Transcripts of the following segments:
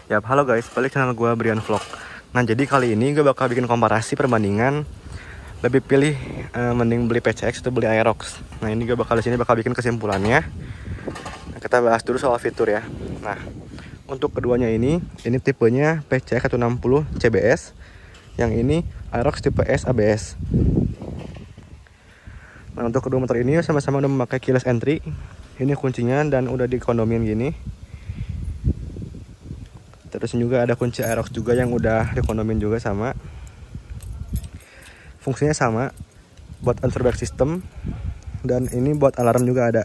Ya, halo guys, balik channel gue Brian Vlog. Nah, jadi kali ini gue bakal bikin komparasi perbandingan lebih pilih mending beli PCX atau beli Aerox. Nah, ini gue bakal bikin kesimpulannya. Nah, kita bahas dulu soal fitur ya. Nah, untuk keduanya ini tipenya PCX 160 CBS. Yang ini Aerox tipe S ABS. Nah, untuk kedua motor ini sama-sama udah memakai keyless entry. Ini kuncinya dan udah dikonomin gini. Terus juga ada kunci Aerox juga yang udah dikonomin juga sama. Fungsinya sama buat airbag system dan ini buat alarm juga ada.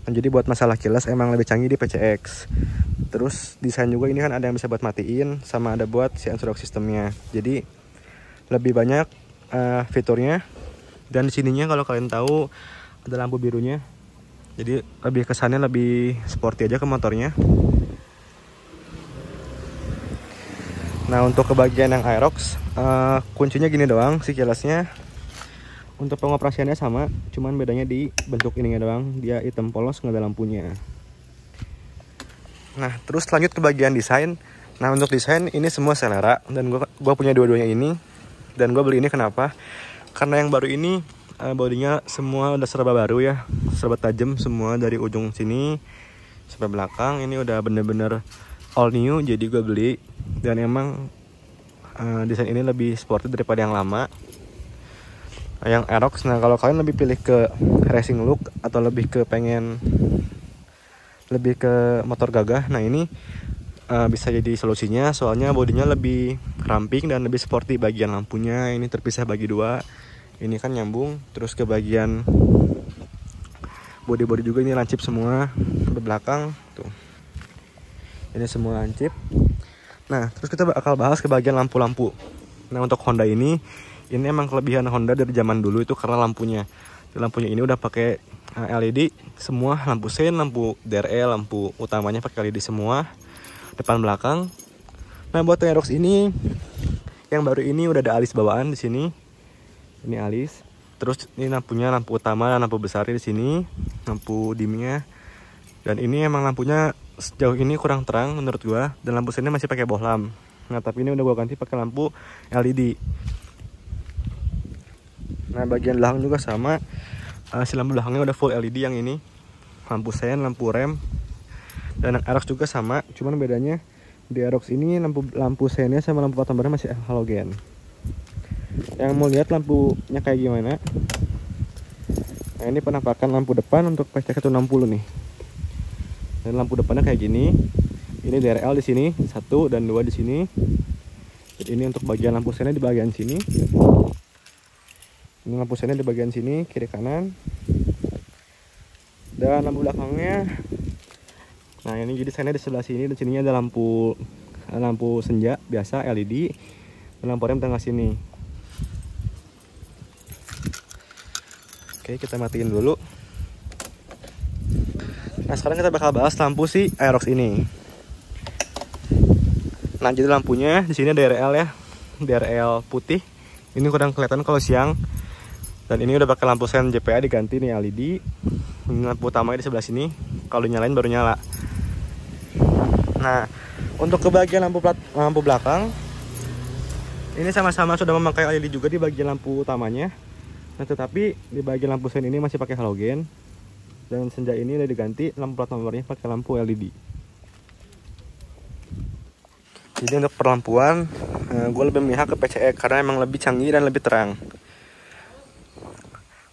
Nah, jadi buat masalah keyless emang lebih canggih di PCX. Terus desain juga ini kan ada yang bisa buat matiin sama ada buat si airbag systemnya. Jadi lebih banyak fiturnya. Dan di sininya kalau kalian tahu ada lampu birunya. Jadi lebih kesannya lebih sporty aja ke motornya. Nah, untuk kebagian yang Aerox kuncinya gini doang si keylessnya. Untuk pengoperasiannya sama, cuman bedanya di bentuk ininya doang. Dia hitam polos, nggak ada lampunya. Nah, terus lanjut ke bagian desain. Nah, untuk desain ini semua selera dan gua punya dua-duanya ini. Dan gue beli ini kenapa? Karena yang baru ini bodinya semua udah serba baru ya, serba tajam semua dari ujung sini sampai belakang. Ini udah bener-bener all new, jadi gue beli. Dan emang desain ini lebih sporty daripada yang lama, yang Aerox. Nah, kalau kalian lebih pilih ke racing look atau lebih ke motor gagah, nah ini bisa jadi solusinya. Soalnya bodinya lebih ramping dan lebih sporty. Bagian lampunya ini terpisah bagi dua. Ini kan nyambung. Terus ke bagian bodi juga ini lancip semua ke belakang tuh. Ini semua lancip. Nah, terus kita bakal bahas ke bagian lampu-lampu. Nah, untuk Honda ini emang kelebihan Honda dari zaman dulu itu karena lampunya. Lampunya ini udah pakai LED semua, lampu sein, lampu DRL, lampu utamanya pakai LED semua, depan belakang. Nah, buat Aerox ini yang baru ini udah ada alis bawaan di sini. Ini alis. Terus ini lampunya, lampu utama dan lampu besar di sini, lampu dimnya. Dan ini emang lampunya sejauh ini kurang terang menurut gua, dan lampu seinnya masih pakai bohlam. Nah, tapi ini udah gua ganti pakai lampu LED. Nah, bagian belakang juga sama. Si lampu belakangnya udah full LED yang ini. Lampu sein, lampu rem. Dan yang Aerox juga sama, cuman bedanya di Aerox ini lampu seinnya sama lampu plat nomornya masih halogen. Yang mau lihat lampunya kayak gimana? Nah, ini penampakan lampu depan untuk PCX 160 nih. Dan lampu depannya kayak gini. Ini DRL di sini 1 dan 2 di sini. Jadi ini untuk bagian lampu seinnya di bagian sini. Ini lampu seinnya di bagian sini, kiri kanan. Dan lampu belakangnya. Nah, ini jadi seinnya di sebelah sini, dan sininya ada lampu senja biasa LED. Dan lampu rem tengah sini. Oke, kita matiin dulu. Nah, sekarang kita bakal bahas lampu si Aerox ini. Nah, jadi lampunya di sini DRL ya, DRL putih. Ini kurang kelihatan kalau siang. Dan ini udah pakai lampu sein JPA diganti nih LED. Ini lampu utamanya di sebelah sini. Kalau nyalain baru nyala. Nah, untuk kebagian lampu belakang, ini sama-sama sudah memakai LED juga di bagian lampu utamanya. Nah, tetapi di bagian lampu sein ini masih pakai halogen. Dan senja ini udah diganti lampu plat nomornya pakai lampu LED. Jadi untuk perlampuan gue lebih memihak ke PCX karena emang lebih canggih dan lebih terang.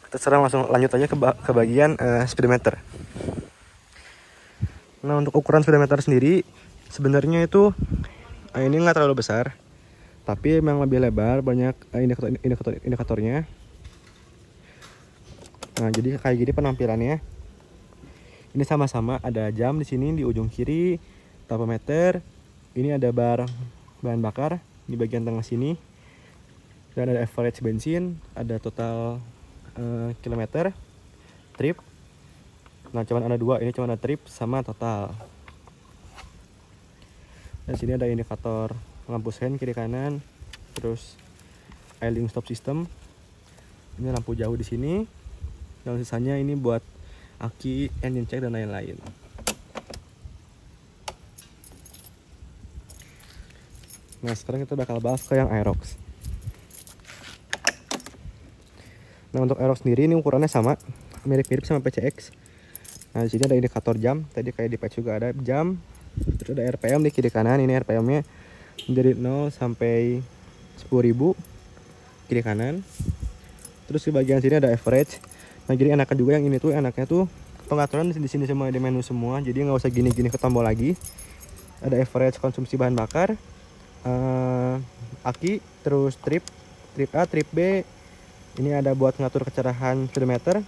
Kita sekarang langsung lanjut aja ke bagian speedometer. Nah, untuk ukuran speedometer sendiri sebenarnya itu ini nggak terlalu besar, tapi emang lebih lebar, banyak indikatornya. Nah, jadi kayak gini penampilannya. Ini sama-sama ada jam di sini di ujung kiri, tachometer. Ini ada bar bahan bakar di bagian tengah sini. Dan ada average bensin, ada total kilometer, trip. Nah, cuman ada dua, ini cuma ada trip sama total. Dan sini ada indikator lampu sein kiri kanan, terus idling stop system. Ini lampu jauh di sini. Dan sisanya ini buat aki, engine check dan lain-lain. Nah sekarang kita bakal bahas ke yang Aerox. Nah untuk Aerox sendiri ini ukurannya sama, mirip-mirip sama PCX. Nah di sini ada indikator jam, tadi kayak di patch juga ada jam. Terus ada RPM di kiri kanan, ini RPM-nya dari 0 sampai 10.000 kiri kanan. Terus di bagian sini ada average. Nah jadi enaknya juga yang ini tuh, enaknya tuh pengaturan di sini semua di menu semua, jadi nggak usah gini-gini ke tombol lagi. Ada average konsumsi bahan bakar, aki, terus trip A, trip B. Ini ada buat ngatur kecerahan speedometer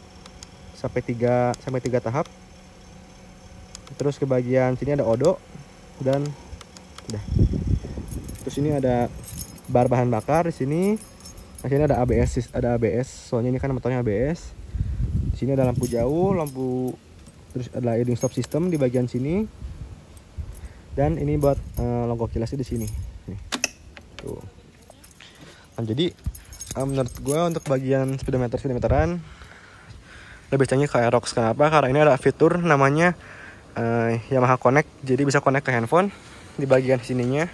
sampai 3 tahap. Terus ke bagian sini ada odo dan udah. Terus ini ada bar bahan bakar di sini. Nah, sini ada ABS, soalnya ini kan motornya ABS. Di sini ada lampu jauh, terus ada leading stop system di bagian sini. Dan ini buat logo kilasnya di sini. Nih. Tuh. Nah, jadi menurut gue untuk bagian speedometeran lebih canggih ke Aerox. Kenapa? Karena ini ada fitur namanya Yamaha Connect, jadi bisa connect ke handphone di bagian sininya.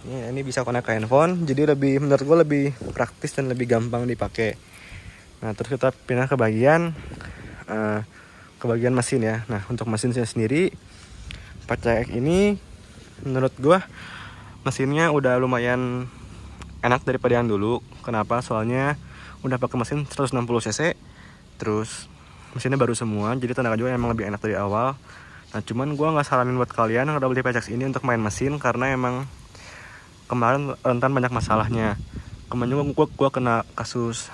Ini bisa connect ke handphone, jadi menurut gue lebih praktis dan lebih gampang dipakai. Nah terus kita pindah ke bagian mesin ya. Nah untuk mesinnya sendiri PCX ini menurut gue mesinnya udah lumayan enak daripada yang dulu. Kenapa? Soalnya udah pakai mesin 160 cc, terus mesinnya baru semua, jadi tenaga juga emang lebih enak dari awal. Nah cuman gue nggak saranin buat kalian yang udah beli PCX ini untuk main mesin, karena emang kemarin rentan banyak masalahnya. Kemarin juga gue kena kasus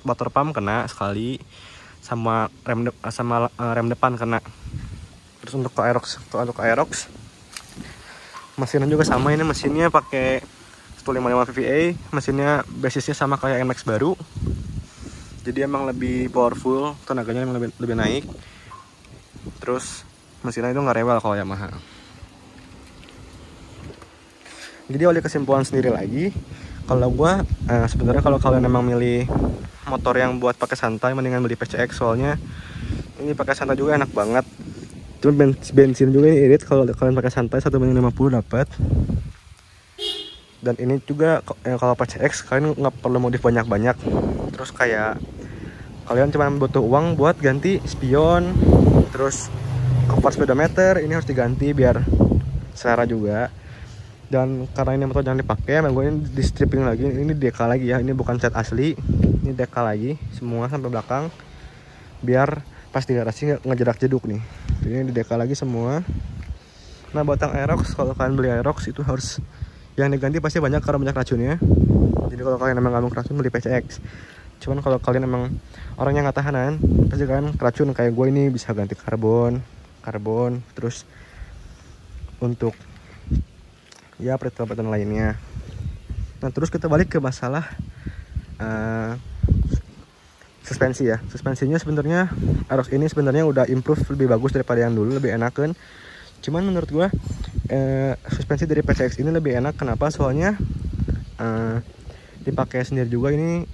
water pump kena sekali, sama rem depan kena. Terus untuk Aerox mesinnya juga sama, ini mesinnya pakai 155 VVA, mesinnya basisnya sama kayak NMAX baru, jadi emang lebih powerful, tenaganya emang lebih naik. Terus mesinnya itu nggak rewel kalau Yamaha. Jadi oleh kesimpulan sendiri lagi, kalau gua sebenarnya kalau kalian emang milih motor yang buat pakai santai, mendingan beli PCX, soalnya ini pakai santai juga enak banget. Cuma bensin juga ini irit, kalau kalian pakai santai 1/50 dapat. Dan ini juga kalau PCX kalian nggak perlu modif banyak-banyak. Terus kayak kalian cuma butuh uang buat ganti spion, terus kompor speedometer ini harus diganti biar selera juga. Dan karena ini motor jangan dipakai, gue ini di stripping lagi, ini deka lagi ya, ini bukan set asli, ini deka lagi semua sampai belakang, biar pas di garasi ngejedak jeduk nih. Ini di deka lagi semua. Nah buat yang Aerox, kalau kalian beli Aerox itu harus yang diganti pasti banyak karena banyak racunnya. Jadi kalau kalian emang nggak mau keracun, beli PCX. Cuman kalau kalian emang orangnya nggak tahanan, pasti kalian keracun kayak gue ini bisa ganti karbon, terus untuk ya perawatan lainnya. Nah terus kita balik ke masalah suspensi ya. Suspensinya sebenarnya Aerox ini sebenarnya udah improve, lebih bagus daripada yang dulu, lebih enakan. Cuman menurut gua suspensi dari PCX ini lebih enak. Kenapa? Soalnya dipakai sendiri juga, ini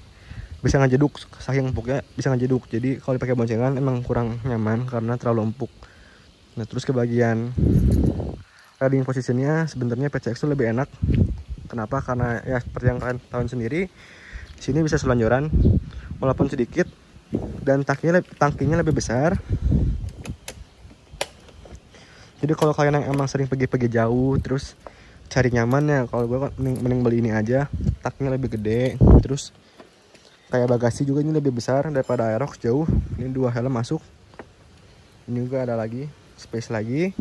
bisa ngejeduk, saking empuknya bisa ngejeduk. Jadi kalau dipakai boncengan emang kurang nyaman karena terlalu empuk. Nah terus ke bagian riding positionnya sebenarnya PCX itu lebih enak. Kenapa? Karena ya seperti yang kalian tahu sendiri, di sini bisa selonjoran walaupun sedikit, dan tangkinya lebih besar. Jadi kalau kalian yang emang sering pergi jauh terus cari nyaman ya, kalau gue mending beli ini aja. Taknya lebih gede, terus kayak bagasi juga ini lebih besar daripada Aerox jauh. Ini 2 helm masuk. Ini juga ada lagi space lagi.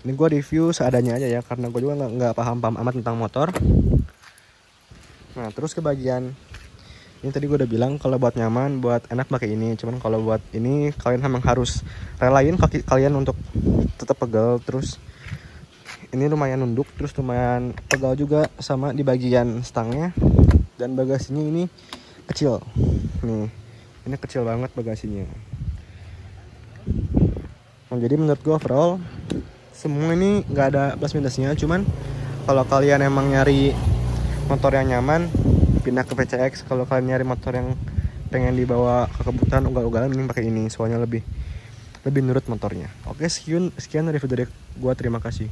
Ini gue review seadanya aja ya, karena gue juga nggak paham amat tentang motor. Nah terus ke bagian ini tadi gue udah bilang kalau buat nyaman, buat enak pakai ini. Cuman kalau buat ini kalian memang harus relain kaki kalian untuk tetap pegal. Terus ini lumayan nunduk, terus lumayan pegal juga sama di bagian stangnya. Dan bagasinya ini kecil. Nih, ini kecil banget bagasinya. Nah, jadi menurut gue overall semua ini nggak ada plus minusnya. Cuman kalau kalian emang nyari motor yang nyaman, pindah ke PCX. Kalau kalian nyari motor yang pengen dibawa ke kebutuhan ugal-ugalan, mending pakai ini, soalnya lebih lebih nurut motornya. Oke, sekian review dari gua, terima kasih.